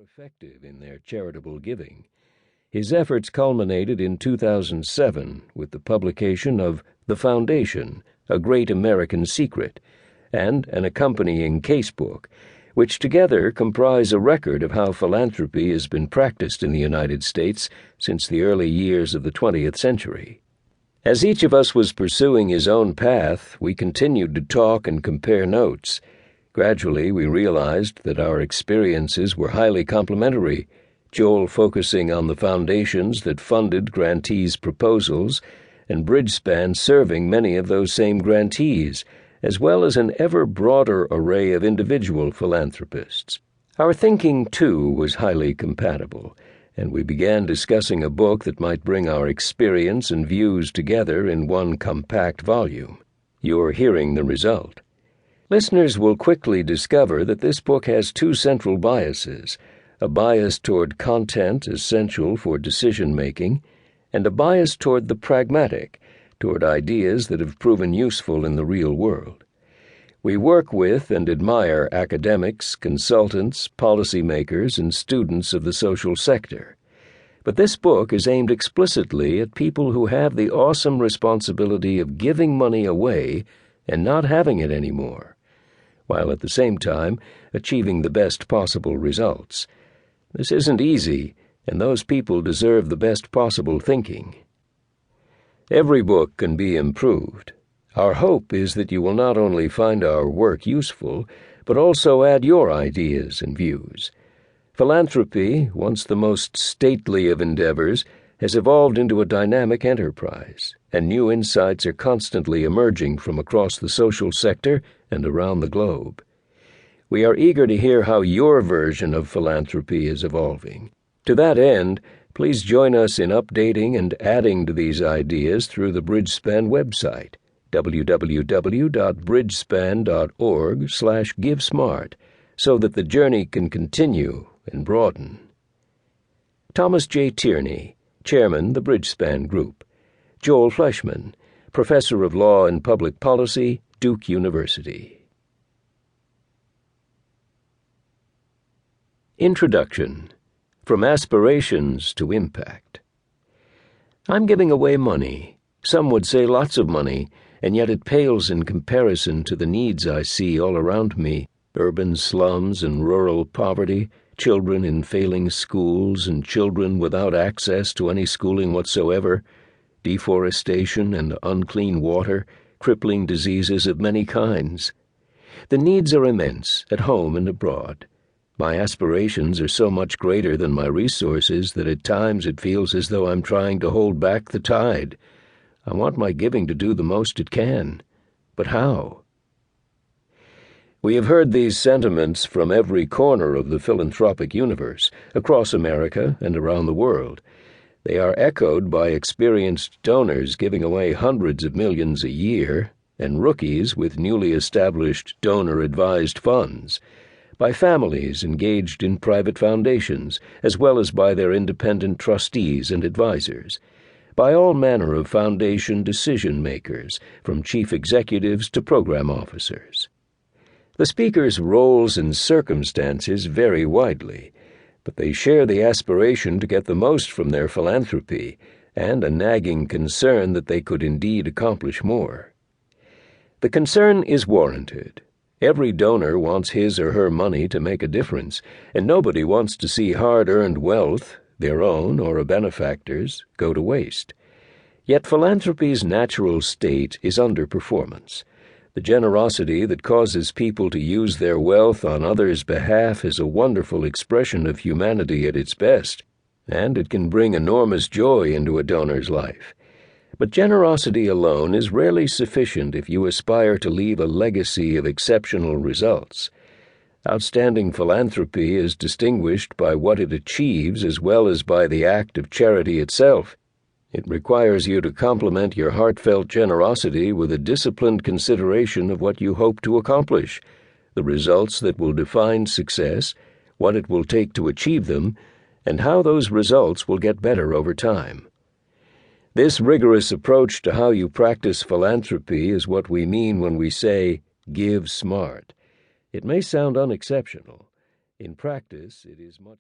effective in their charitable giving. His efforts culminated in 2007 with the publication of The Foundation, A Great American Secret, and an accompanying casebook, which together comprise a record of how philanthropy has been practiced in the United States since the early years of the 20th century. As each of us was pursuing his own path, we continued to talk and compare notes. Gradually, we realized that our experiences were highly complementary, Joel focusing on the foundations that funded grantees' proposals, and Bridgespan serving many of those same grantees, as well as an ever broader array of individual philanthropists. Our thinking, too, was highly compatible, and we began discussing a book that might bring our experience and views together in one compact volume. You're hearing the result. Listeners will quickly discover that this book has two central biases, a bias toward content essential for decision-making, and a bias toward the pragmatic, toward ideas that have proven useful in the real world. We work with and admire academics, consultants, policymakers, and students of the social sector. But this book is aimed explicitly at people who have the awesome responsibility of giving money away and not having it anymore, while at the same time achieving the best possible results. This isn't easy, and those people deserve the best possible thinking. Every book can be improved. Our hope is that you will not only find our work useful, but also add your ideas and views. Philanthropy, once the most stately of endeavors, has evolved into a dynamic enterprise, and new insights are constantly emerging from across the social sector and around the globe. We are eager to hear how your version of philanthropy is evolving. To that end, please join us in updating and adding to these ideas through the Bridgespan website, www.bridgespan.org/GiveSmart, so that the journey can continue and broaden. Thomas J. Tierney, Chairman, the Bridgespan Group. Joel Fleishman, Professor of Law and Public Policy, Duke University. Introduction. From Aspirations to Impact. I'm giving away money. Some would say lots of money, and yet it pales in comparison to the needs I see all around me: urban slums and rural poverty, children in failing schools and children without access to any schooling whatsoever, deforestation and unclean water, crippling diseases of many kinds. The needs are immense, at home and abroad. My aspirations are so much greater than my resources that at times it feels as though I'm trying to hold back the tide. I want my giving to do the most it can. But how? We have heard these sentiments from every corner of the philanthropic universe, across America and around the world. They are echoed by experienced donors giving away hundreds of millions a year, and rookies with newly established donor-advised funds, by families engaged in private foundations, as well as by their independent trustees and advisors, by all manner of foundation decision-makers, from chief executives to program officers. The speakers' roles and circumstances vary widely, but they share the aspiration to get the most from their philanthropy and a nagging concern that they could indeed accomplish more. The concern is warranted. Every donor wants his or her money to make a difference, and nobody wants to see hard-earned wealth, their own or a benefactor's, go to waste. Yet philanthropy's natural state is underperformance. The generosity that causes people to use their wealth on others' behalf is a wonderful expression of humanity at its best, and it can bring enormous joy into a donor's life. But generosity alone is rarely sufficient if you aspire to leave a legacy of exceptional results. Outstanding philanthropy is distinguished by what it achieves as well as by the act of charity itself. It requires you to complement your heartfelt generosity with a disciplined consideration of what you hope to accomplish, the results that will define success, what it will take to achieve them, and how those results will get better over time. This rigorous approach to how you practice philanthropy is what we mean when we say, "Give smart." It may sound unexceptional. In practice, it is much